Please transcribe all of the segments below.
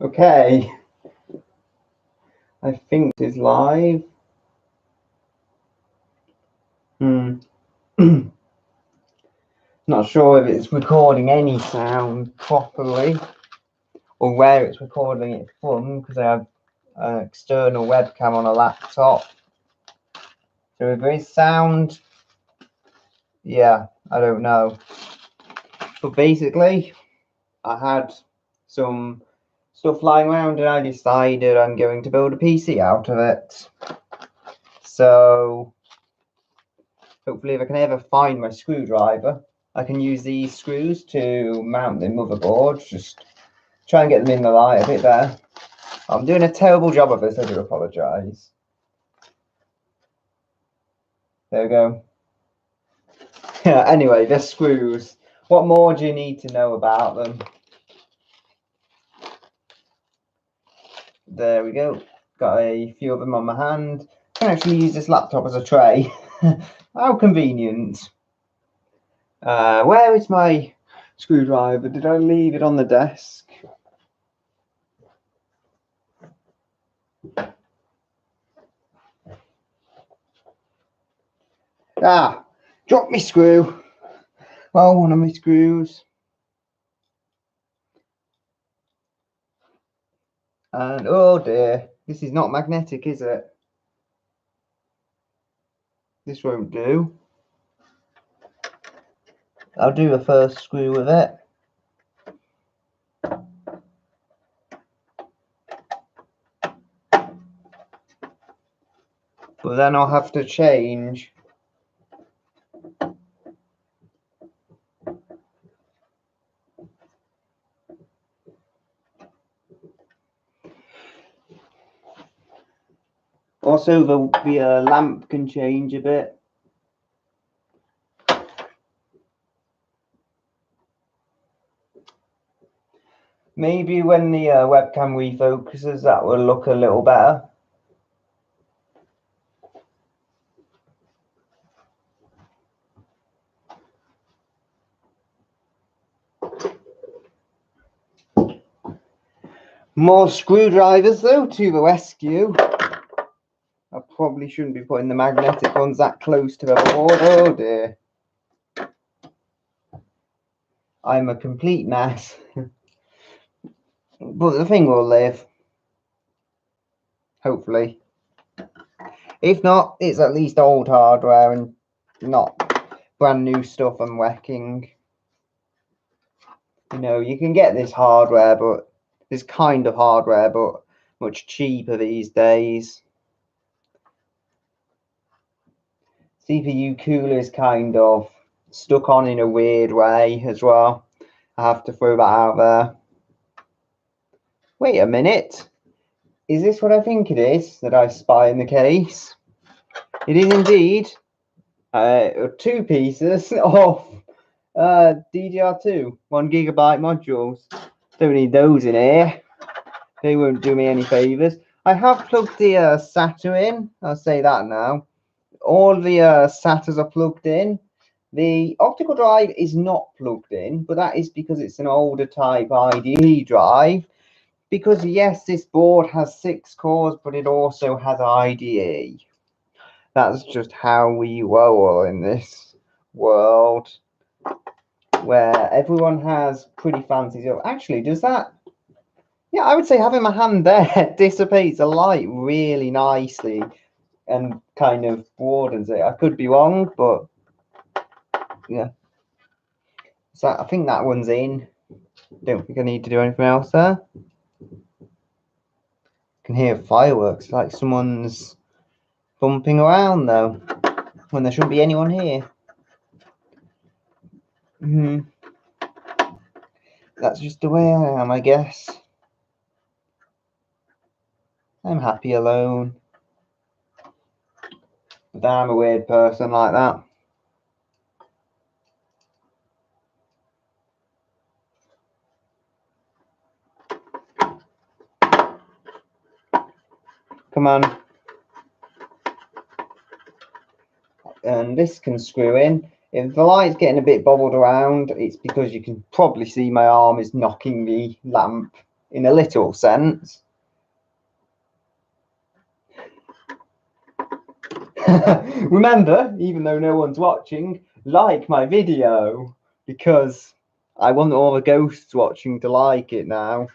Okay, I think it's live. Not sure if it's recording any sound properly or where it's recording it from, because I have an external webcam on a laptop. So if there is sound, yeah, I don't know. But basically, I had some stuff lying around and I decided I'm going to build a PC out of it. So hopefully if I can ever find my screwdriver, I can use these screws to mount the motherboard. Just try and get them in the light a bit better. I'm doing a terrible job of this, I do apologise. There we go. Yeah, anyway, the screws. What more do you need to know about them? There we go. Got a few of them on my hand. I can actually use this laptop as a tray. How convenient. Where is my screwdriver? Did I leave it on the desk? Ah, drop me screw. Oh, one of my screws. And oh dear, this is not magnetic, is it? This won't do. I'll do a first screw with it. But then I'll have to change. Also, the lamp can change a bit. Maybe when the webcam refocuses, that will look a little better. More screwdrivers though to the rescue. I probably shouldn't be putting the magnetic ones that close to the board. Oh dear. I'm a complete mess. But the thing will live. Hopefully. If not, it's at least old hardware and not brand new stuff I'm wrecking. You know, you can get this hardware, but this kind of hardware, but much cheaper these days. CPU cooler is kind of stuck on in a weird way as well. I have to throw that out there. Wait a minute. Is this what I think it is that I spy in the case? It is indeed 2 pieces of DDR2 1GB modules. Don't need those in here. They won't do me any favors. I have plugged the SATA in. I'll say that now. All the SATAs are plugged in. The optical drive is not plugged in, but that is because it's an older type IDE drive. Because yes, this board has 6 cores, but it also has IDE. That's just how we roll in this world, where everyone has pretty fancy stuff. Actually, does that? Yeah, I would say having my hand there dissipates the light really nicely and kind of broadens it. I could be wrong, but yeah. So I think that one's in. Don't think I need to do anything else there. Can hear fireworks, like someone's bumping around though, when there shouldn't be anyone here. That's just the way I am, I guess. I'm happy alone. But I'm a weird person like that. Come on. And this can screw in. If the light's getting a bit bobbled around, it's because you can probably see my arm is knocking the lamp in a literal sense. Remember, even though no one's watching, like my video, because I want all the ghosts watching to like it now.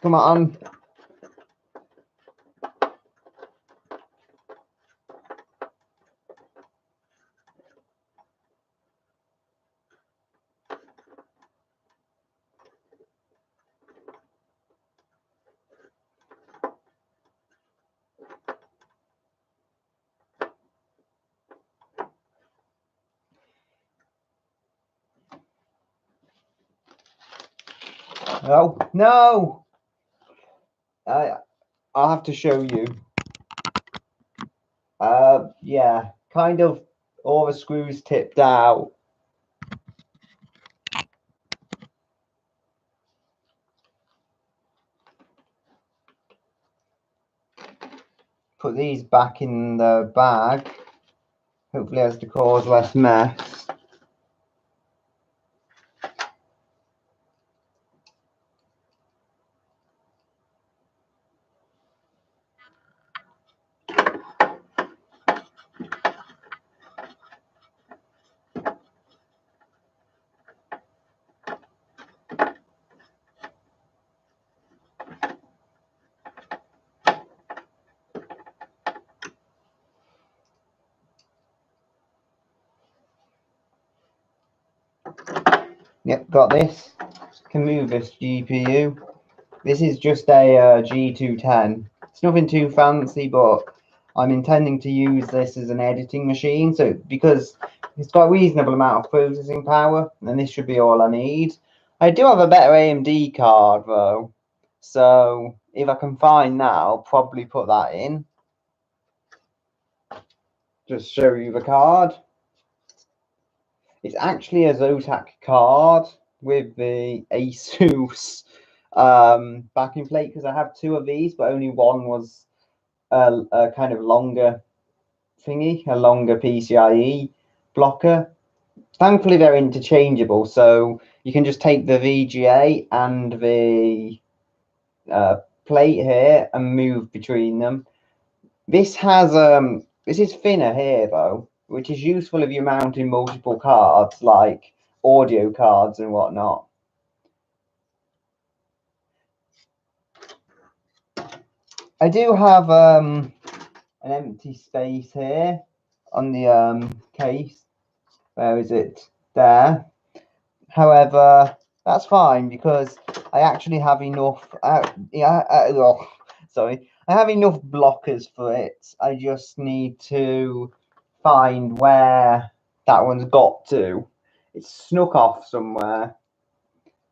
Come on. Oh, no! I'll have to show you. Yeah, kind of all the screws tipped out. Put these back in the bag. Hopefully as to cause less mess. Yep, got this. Can move this GPU. This is just a G210. It's nothing too fancy, but I'm intending to use this as an editing machine. So because it's got a reasonable amount of processing power, and this should be all I need. I do have a better AMD card though, so if I can find that, I'll probably put that in. Just show you the card. It's actually a Zotac card with the Asus backing plate, because I have two of these, but only one was a kind of longer thingy, a longer PCIe blocker. Thankfully, they're interchangeable, so you can just take the VGA and the plate here and move between them. This has this is thinner here though, which is useful if you're mounting multiple cards like audio cards and whatnot. I do have an empty space here on the case. Where is it? There. However, that's fine because I actually have enough. Sorry, I have enough blockers for it. I just need to find where that one's got to. It's snuck off somewhere,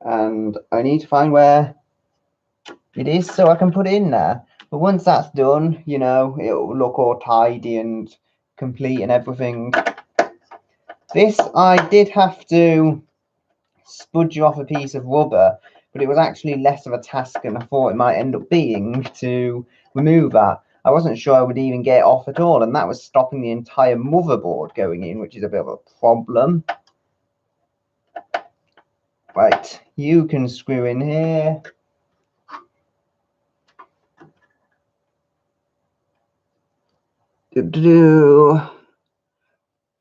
and I need to find where it is so I can put it in there. But once that's done, you know, it'll look all tidy and complete and everything. This I did have to spudge off a piece of rubber, but it was actually less of a task than I thought it might end up being to remove that. I wasn't sure I would even get it off at all, and that was stopping the entire motherboard going in, which is a bit of a problem. Right, you can screw in here.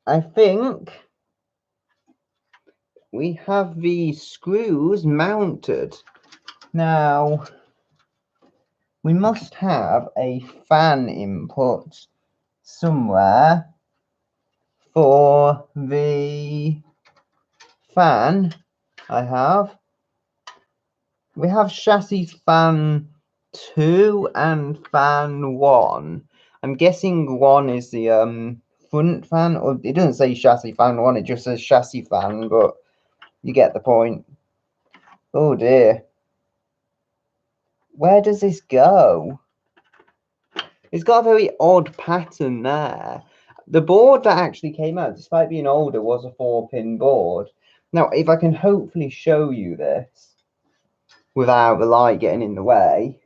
I think we have the screws mounted. Now, we must have a fan input somewhere for the fan. We have chassis fan 2 and fan 1. I'm guessing 1 is the front fan, or it doesn't say chassis fan 1, it just says chassis fan, but you get the point. Oh dear. Where does this go? It's got a very odd pattern there. The board that actually came out, despite being older, was a 4-pin board. Now, if I can hopefully show you this without the light getting in the way.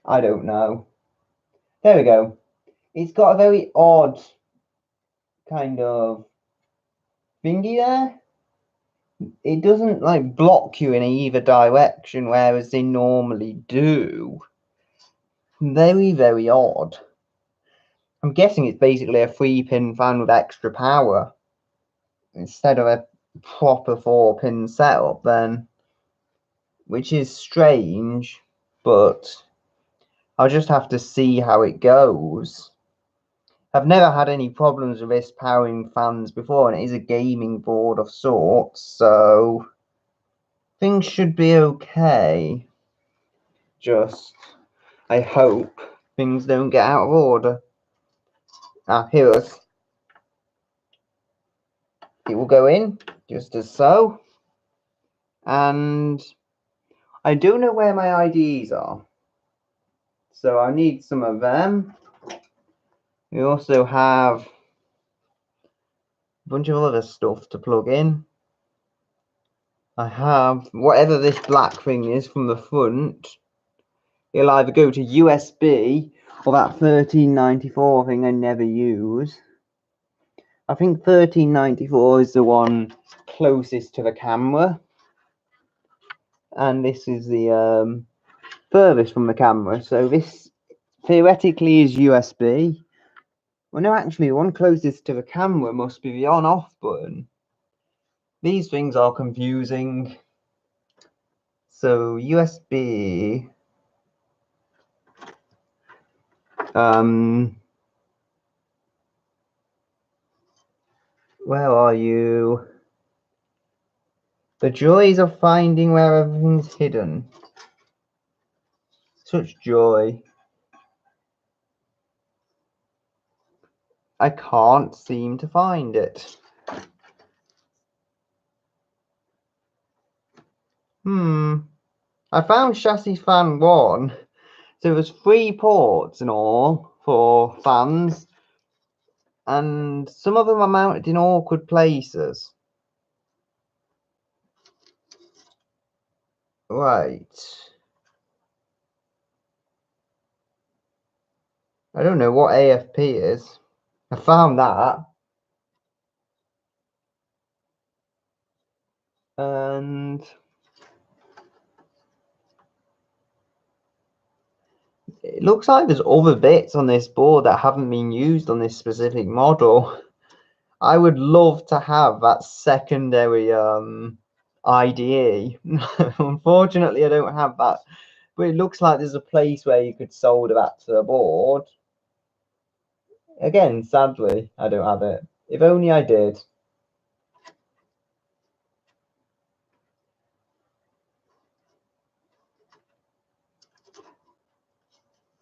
I don't know. There we go. It's got a very odd kind of thingy there, it doesn't like block you in either direction, whereas they normally do. Very, very odd. I'm guessing it's basically a 3-pin fan with extra power instead of a proper 4-pin setup then, which is strange, but I'll just have to see how it goes. I've never had any problems with this powering fans before, and it is a gaming board of sorts, so things should be okay. Just, I hope things don't get out of order. Here's. It will go in, just as so. And I don't know where my IDs are, so I need some of them. We also have a bunch of other stuff to plug in. I have whatever this black thing is from the front. It'll either go to USB or that 1394 thing I never use. I think 1394 is the one closest to the camera, and this is the furthest from the camera. So this theoretically is USB. Well, no, actually, the one closest to the camera must be the on-off button. These things are confusing. So USB. Where are you? The joys of finding where everything's hidden. Such joy. I can't seem to find it. I found chassis fan 1. So there's 3 ports in all for fans, and some of them are mounted in awkward places. Right. I don't know what AFP is. I found that. And it looks like there's other bits on this board that haven't been used on this specific model. I would love to have that secondary IDE. Unfortunately, I don't have that. But it looks like there's a place where you could solder that to the board. Again, sadly, I don't have it. If only I did.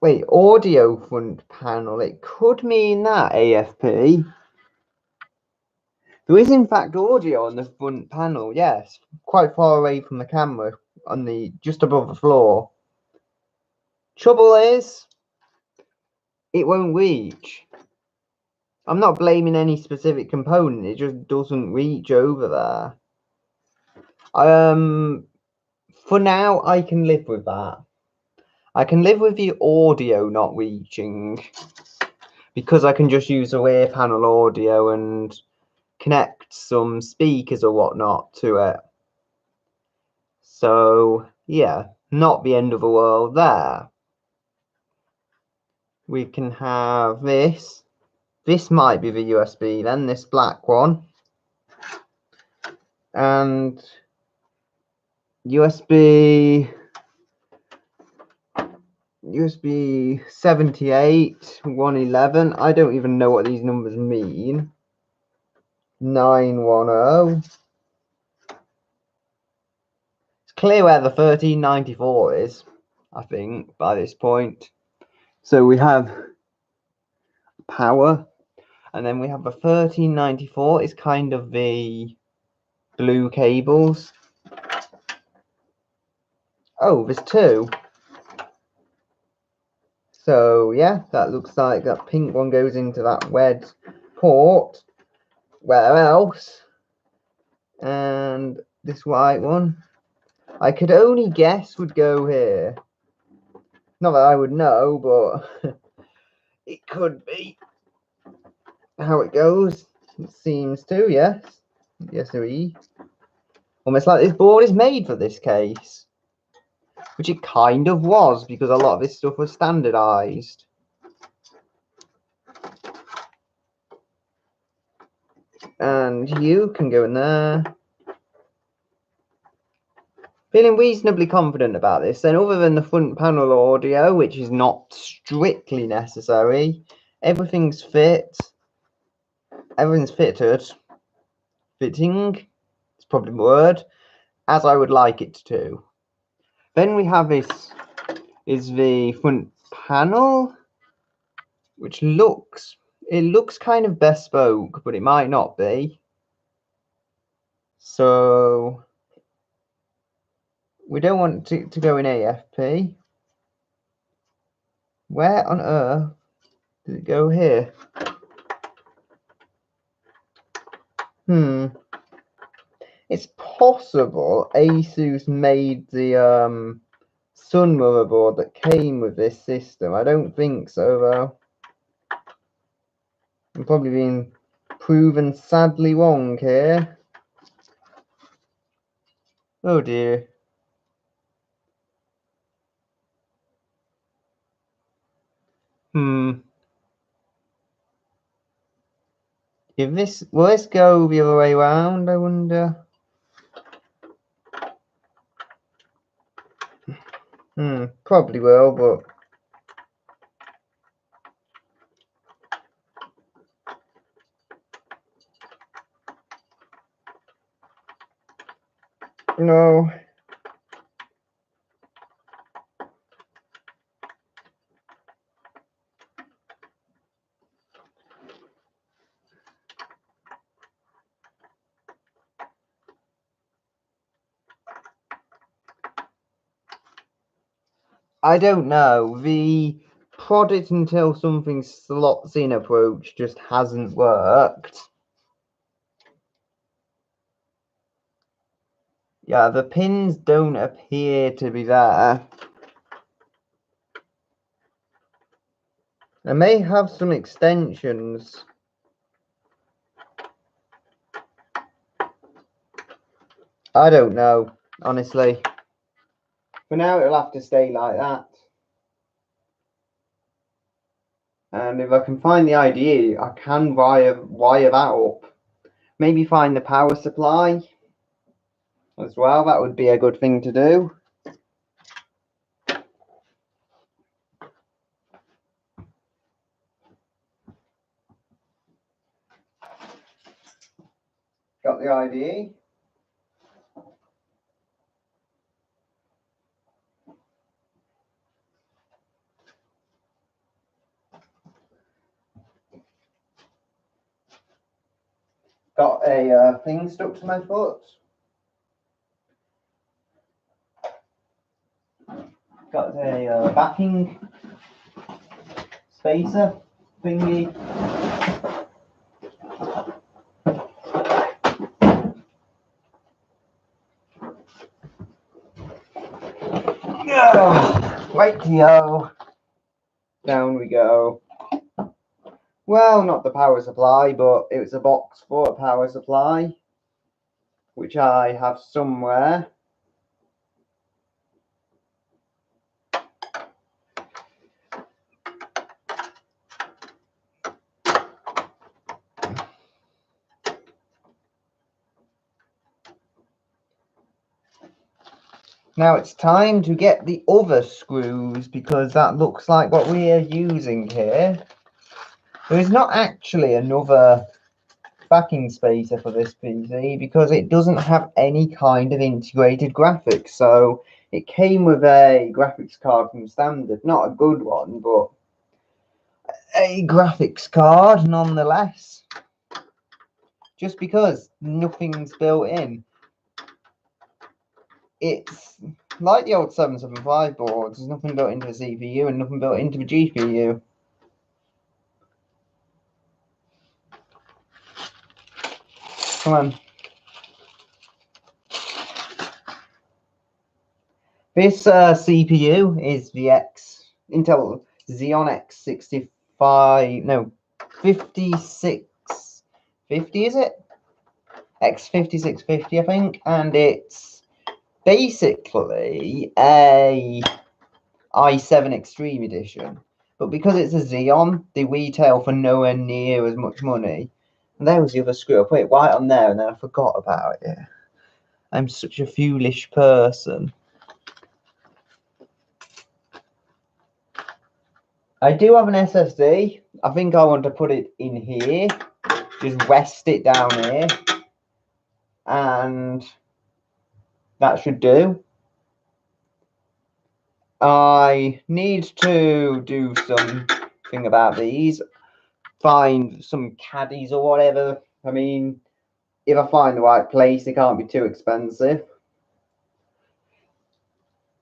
Wait, audio front panel. It could mean that AFP. There is in fact audio on the front panel, yes. Quite far away from the camera, on the just above the floor. Trouble is, it won't reach. I'm not blaming any specific component, it just doesn't reach over there. For now, I can live with that. I can live with the audio not reaching, because I can just use the rear panel audio and connect some speakers or whatnot to it. So, yeah, not the end of the world there. We can have this. This might be the USB then, this black one. And USB 78, 111. I don't even know what these numbers mean. 910. It's clear where the 1394 is, I think, by this point. So we have power, and then we have the 1394 is kind of the blue cables. Oh, there's 2. So yeah, that looks like that pink one goes into that red port. Where else? And this white one, I could only guess would go here. Not that I would know, but it could be how it goes. It seems to, yes. Yes, almost like this board is made for this case, which it kind of was because a lot of this stuff was standardized. And you can go in there. Feeling reasonably confident about this. Then, other than the front panel audio, which is not strictly necessary, everything's fit. Everything's fitted. Fitting, it's probably the word, as I would like it to. Then we have this is the front panel, which looks kind of bespoke, but it might not be. So we don't want to go in AFP. Where on earth did it go here? It's possible Asus made the Sun motherboard that came with this system. I don't think so though. I'm probably being proven sadly wrong here. Oh dear. If this, will this go the other way around, I wonder? Probably will, but no. I don't know. The prod it until something slots in approach just hasn't worked. Yeah, the pins don't appear to be there. I may have some extensions. I don't know, honestly. For now, it'll have to stay like that. And if I can find the ID, I can wire that up. Maybe find the power supply as well. That would be a good thing to do. Got the ID. Got a thing stuck to my foot. Got a backing spacer thingy. Rightio. Down we go. Well, not the power supply, but it was a box for a power supply, which I have somewhere. Now it's time to get the other screws, because that looks like what we are using here. There is not actually another backing spacer for this PC because it doesn't have any kind of integrated graphics. So it came with a graphics card from standard, not a good one, but a graphics card nonetheless. Just because nothing's built in. It's like the old 775 boards. There's nothing built into the CPU and nothing built into the GPU. Come on. This CPU is the Intel Xeon X56, is it? X5650, I think, and it's basically a i7 Extreme Edition. But because it's a Xeon, they retail for nowhere near as much money. And there was the other screw. I put it right on there and then I forgot about it. I'm such a foolish person. I do have an SSD. I think I want to put it in here. Just rest it down here. And that should do. I need to do something about these. Find some caddies or whatever. I mean, if I find the right place, they can't be too expensive.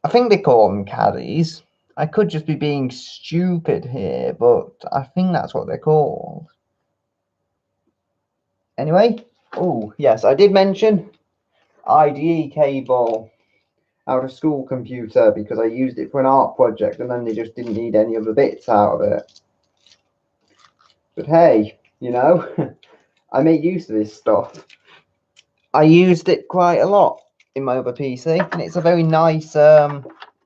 I think they call them caddies. I could just be being stupid here, but I think that's what they're called. Anyway, oh yes, I did mention IDE cable out of school computer because I used it for an art project and then they just didn't need any other bits out of it. But hey, you know, I make use of this stuff. I used it quite a lot in my other PC, and it's a very nice,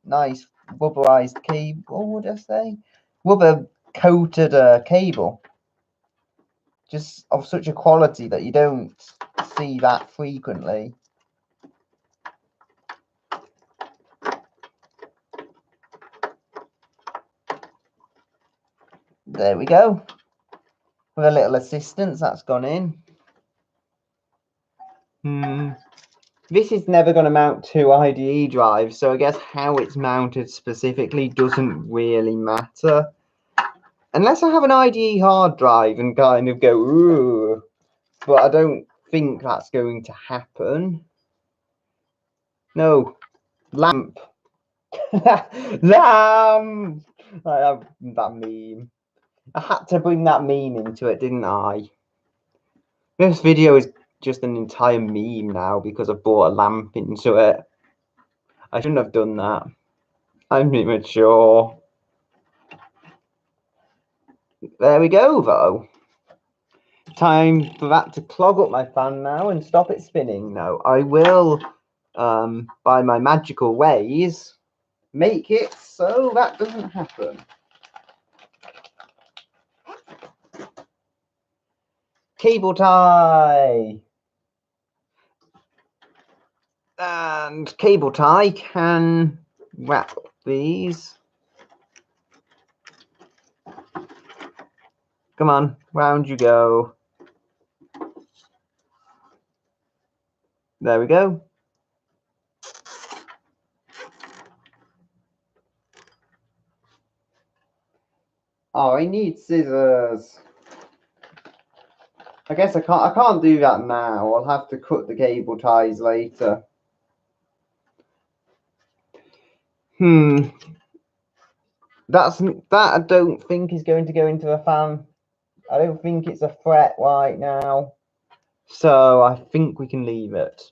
nice rubberized cable. What would I say? Rubber coated cable, just of such a quality that you don't see that frequently. There we go. With a little assistance, that's gone in. This is never going to mount to IDE drives, so I guess how it's mounted specifically doesn't really matter. Unless I have an IDE hard drive and kind of go, ooh, but I don't think that's going to happen. No, lamp. Lamp! I have that meme. I had to bring that meme into it, didn't I? This video is just an entire meme now because I brought a lamp into it. I shouldn't have done that. I'm immature. There we go, though. Time for that to clog up my fan now and stop it spinning. No, I will, by my magical ways, make it so that doesn't happen. Cable tie. And cable tie can wrap these. Come on, round you go. There we go. Oh, I need scissors. I guess I can't do that now. I'll have to cut the cable ties later. That I don't think is going to go into a fan. I don't think it's a threat right now. So I think we can leave it.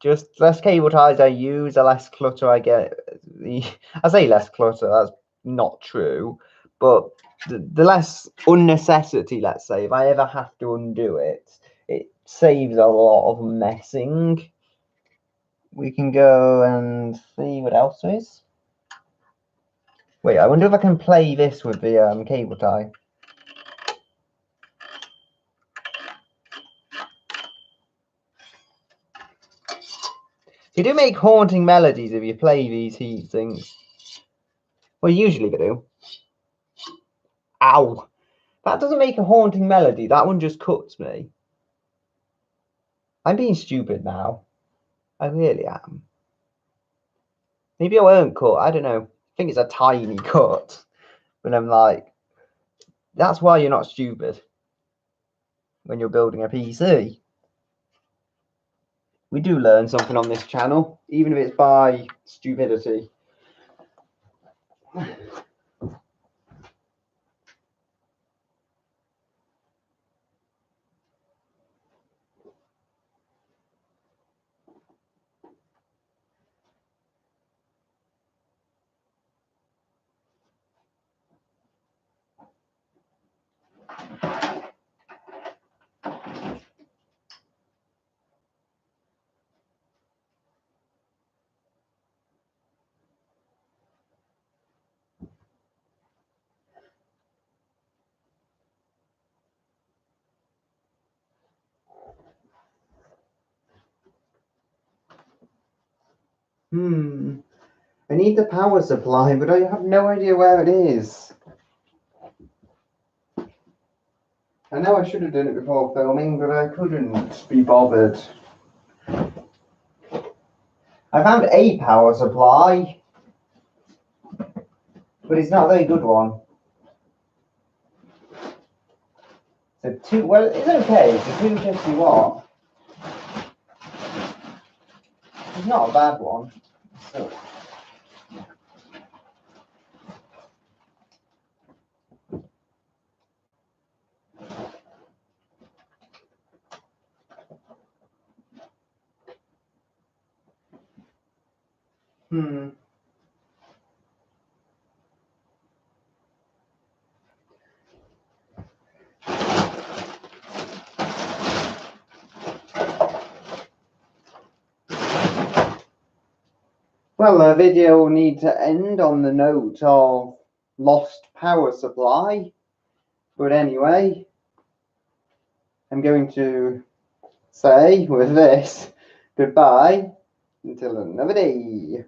Just less cable ties I use, the less clutter I get. I say less clutter, that's not true. But the less unnecessity, let's say, if I ever have to undo it, it saves a lot of messing. We can go and see what else there is. Wait, I wonder if I can play this with the cable tie. You do make haunting melodies if you play these heat sinks. Well, usually they do. Ow! That doesn't make a haunting melody. That one just cuts me. I'm being stupid now. I really am. Maybe I won't cut. I don't know. I think it's a tiny cut. But I'm like, that's why you're not stupid when you're building a PC. We do learn something on this channel, even if it's by stupidity. I need the power supply, but I have no idea where it is. I know I should have done it before filming, but I couldn't be bothered. I found a power supply, but it's not a very good one. So two, well, it's okay. It's a 250 watt. It's not a bad one. So. Well, the video will need to end on the note of lost power supply. But anyway, I'm going to say with this, goodbye until another day.